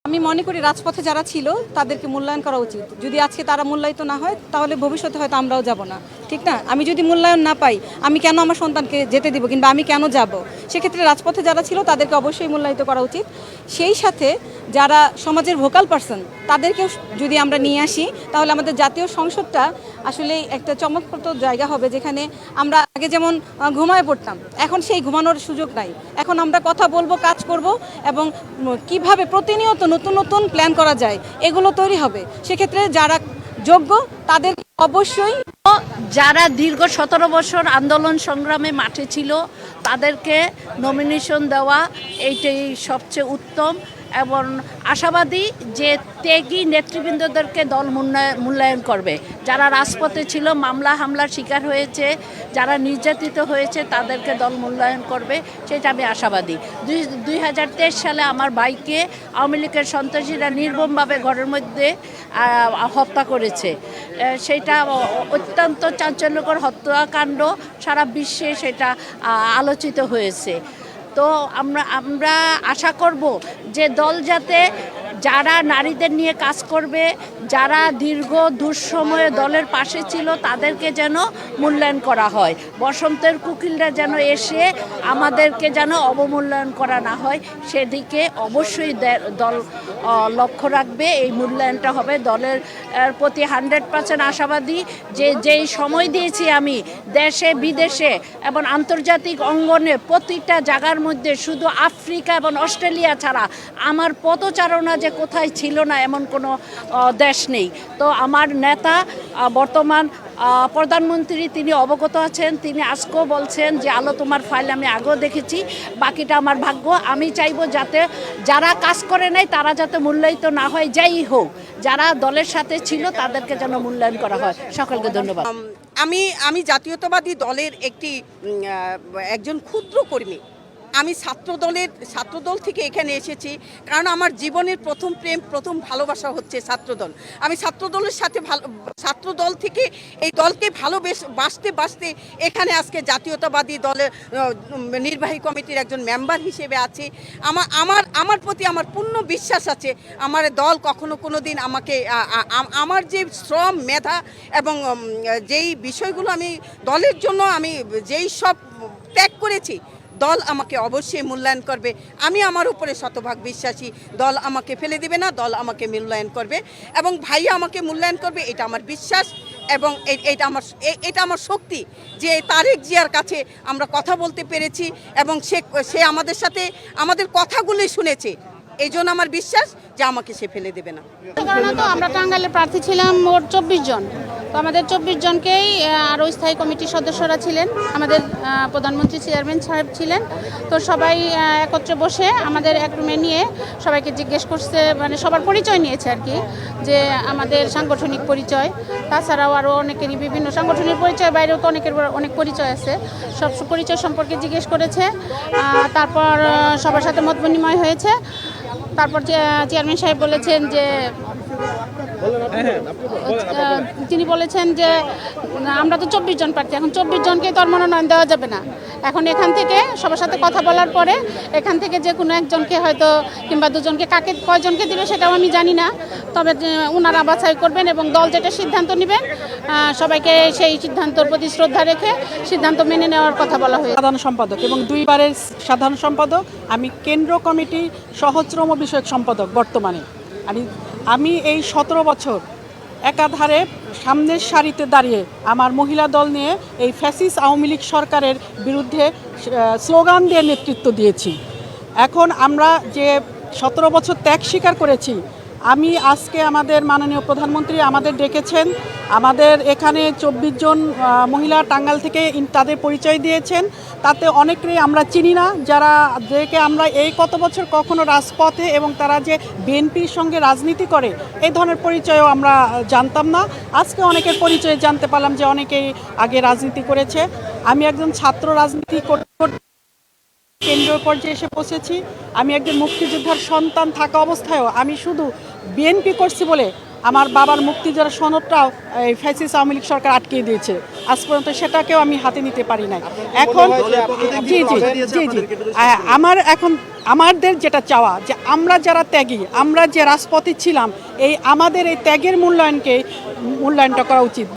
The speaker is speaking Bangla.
আমি মনে করি রাজপথে যারা ছিল তাদেরকে মূল্যায়ন করা উচিত। যদি আজকে তারা মূল্যায়িত না হয় তাহলে ভবিষ্যতে হয়তো আমরাও যাব না, ঠিক না? আমি যদি মূল্যায়ন না পাই আমি কেন আমার সন্তানকে যেতে দিব, কিংবা আমি কেন যাব? সেক্ষেত্রে রাজপথে যারা ছিল তাদেরকে অবশ্যই মূল্যায়িত করা উচিত। সেই সাথে যারা সমাজের ভোকাল পারসন তাদেরকেও যদি আমরা নিয়ে আসি তাহলে আমাদের জাতীয় সংসদটা আসলে একটা চমকপ্রদ জায়গা হবে, যেখানে আমরা আগে যেমন ঘুমায় পড়তাম, এখন সেই ঘুমানোর সুযোগ নাই। এখন আমরা কথা বলবো, কাজ করব, এবং কিভাবে প্রতিনিয়ত নতুন নতুন প্ল্যান করা যায় এগুলো তৈরি হবে। সেক্ষেত্রে যারা যোগ্য তাদের অবশ্যই, যারা দীর্ঘ 17 বছর আন্দোলন সংগ্রামে মাঠে ছিল তাদেরকে নমিনেশন দেওয়া এইটাই সবচেয়ে উত্তম এবং আশাবাদী যে ত্যাগী নেতৃবৃন্দদেরকে দল মূল্যায়ন করবে। যারা রাজপথে ছিল, মামলা হামলার শিকার হয়েছে, যারা নির্যাতিত হয়েছে তাদেরকে দল মূল্যায়ন করবে, সেটা আমি আশাবাদী। 2023 সালে আমার ভাইকে আওয়ামী লীগের সন্ত্রাসীরা নির্মমভাবে ঘরের মধ্যে হত্যা করেছে। সেটা অত্যন্ত চাঞ্চল্যকর হত্যাকাণ্ড, সারা বিশ্বে সেটা আলোচিত হয়েছে। তো আমরা আশা করব যে দল যাতে যারা নারীদের নিয়ে কাজ করবে, যারা দীর্ঘ দুঃসময়ে দলের পাশে ছিল তাদেরকে যেন মূল্যায়ন করা হয়। বসন্তের কুকিলরা যেন এসে আমাদেরকে যেন অবমূল্যায়ন করা না হয়, সেদিকে অবশ্যই দল লক্ষ্য রাখবে। এই মূল্যায়নটা হবে দলের প্রতি 100% আশাবাদী। যেই সময় দিয়েছি আমি দেশে বিদেশে এবং আন্তর্জাতিক অঙ্গনে প্রতিটা জায়গার মধ্যে, শুধু আফ্রিকা এবং অস্ট্রেলিয়া ছাড়া আমার পদচারণা যে কোথায় ছিল না এমন কোনো দেশ নেই। তো আমার নেতা বর্তমান প্রধানমন্ত্রী তিনি অবগত আছেন, তিনি আজকেও বলছেন যে আলো তোমার ফাইল আমি আগেও দেখেছি, বাকিটা আমার ভাগ্য। আমি চাইবো যাতে যারা কাজ করে নাই তারা যাতে মূল্যায়িত না হয়, যাই হোক, যারা দলের সাথে ছিল তাদেরকে যেন মূল্যায়ন করা হয়। সকলকে ধন্যবাদ। আমি জাতীয়তাবাদী দলের একজন ক্ষুদ্র কর্মী। আমি ছাত্রদল থেকে এখানে এসেছি, কারণ আমার জীবনের প্রথম প্রেম, প্রথম ভালোবাসা হচ্ছে ছাত্রদল। আমি ছাত্রদলের সাথে ছাত্রদল থেকে এই দলকে বাসতে এখানে আজকে জাতীয়তাবাদী দলের নির্বাহী কমিটির একজন মেম্বার হিসেবে আছি। আমার প্রতি আমার পূর্ণ বিশ্বাস আছে, আমার দল কখনো কোনো দিন আমাকে আমার যে শ্রম, মেধা এবং যেই বিষয়গুলো আমি দলের জন্য আমি যেই সব ত্যাগ করেছি, দল আমাকে অবশ্যই মূল্যায়ন করবে। আমি আমার উপরে শতভাগ বিশ্বাসী, দল আমাকে ফেলে দেবে না, দল আমাকে মূল্যায়ন করবে এবং ভাইয়া আমাকে মূল্যায়ন করবে, এটা আমার বিশ্বাস। এবং এটা আমার শক্তি যে তারেক জিয়ার কাছে আমরা কথা বলতে পেরেছি এবং সে আমাদের সাথে আমাদের কথাগুলোই শুনেছে। এই জন্য আমার বিশ্বাস যে আমাকে সে ফেলে দেবে না। তো আমরা টাঙ্গাইলে প্রার্থী ছিলাম মোট 24 জন। তো আমাদের 24 জনকেই আরও স্থায়ী কমিটির সদস্যরা ছিলেন, আমাদের প্রধানমন্ত্রী চেয়ারম্যান সাহেব ছিলেন। তো সবাই একত্রে বসে আমাদের এক রুমে নিয়ে সবাইকে জিজ্ঞেস করছে, মানে সবার পরিচয় নিয়েছে আর কি, যে আমাদের সাংগঠনিক পরিচয়, তাছাড়াও আরও অনেকেরই বিভিন্ন সাংগঠনিক পরিচয়, বাইরেও তো অনেকের অনেক পরিচয় আছে, সব পরিচয় সম্পর্কে জিজ্ঞেস করেছে। তারপর সবার সাথে মত বিনিময় হয়েছে। তারপর চেয়ারম্যান সাহেব বলেছেন যে তিনি বলেছেন যে আমরা তো 24 জন প্রার্থী, এখন 24 জনকে তো আর মনোনয়ন দেওয়া যাবে না। এখন এখান থেকে সবার সাথে কথা বলার পরে এখান থেকে যে কোনো একজনকে হয়তো কিংবা দুজনকে, কয়জনকে দিবে সেটাও আমি জানি না, তবে ওনারা বাছাই করবেন এবং দল যেটা সিদ্ধান্ত নেবেন সবাইকে সেই সিদ্ধান্তের প্রতি শ্রদ্ধা রেখে সিদ্ধান্ত মেনে নেওয়ার কথা বলা হয়েছে। সাধারণ সম্পাদক এবং দুইবারের সাধারণ সম্পাদক, আমি কেন্দ্র কমিটি সহশ্রম বিষয়ক সম্পাদক বর্তমানে। আমি এই 17 বছর একাধারে সামনের সারিতে দাঁড়িয়ে আমার মহিলা দল নিয়ে এই ফ্যাসিস্ট আওয়ামী লীগ সরকারের বিরুদ্ধে স্লোগান দিয়ে নেতৃত্ব দিয়েছি। এখন আমরা যে 17 বছর ত্যাগ স্বীকার করেছি, আমি আজকে আমাদের মাননীয় প্রধানমন্ত্রী আমাদের ডেকেছেন, আমাদের এখানে 24 জন মহিলা টাঙ্গাইল থেকে তাদের পরিচয় দিয়েছেন। তাতে অনেকেই আমরা চিনি না, যাদেরকে আমরা এই কত বছর কখনো রাজপথে এবং তারা যে বিএনপির সঙ্গে রাজনীতি করে এই ধরনের পরিচয়ও আমরা জানতাম না। আজকে অনেকের পরিচয় জানতে পারলাম যে অনেকেই আগে রাজনীতি করেছে। আমি একজন ছাত্র রাজনীতি করতে কেন্দ্রীয় পর্যায়ে এসে পৌঁছেছি। আমি একজন মুক্তিযোদ্ধার সন্তান থাকা অবস্থায়ও আমি শুধু বিএনপি করছি বলে আমার বাবার মুক্তিযোদ্ধার সনদটাও এই ফ্যাসিস্ট আওয়ামী লীগ সরকার আটকে দিয়েছে। আজ পর্যন্ত সেটাকেও আমি হাতে নিতে পারি নাই। এখন জি আমার এখন আমাদের যেটা চাওয়া যে আমরা যারা ত্যাগী, আমরা যে রাজপথে ছিলাম, এই আমাদের এই ত্যাগের মূল্যায়নটা করা উচিত।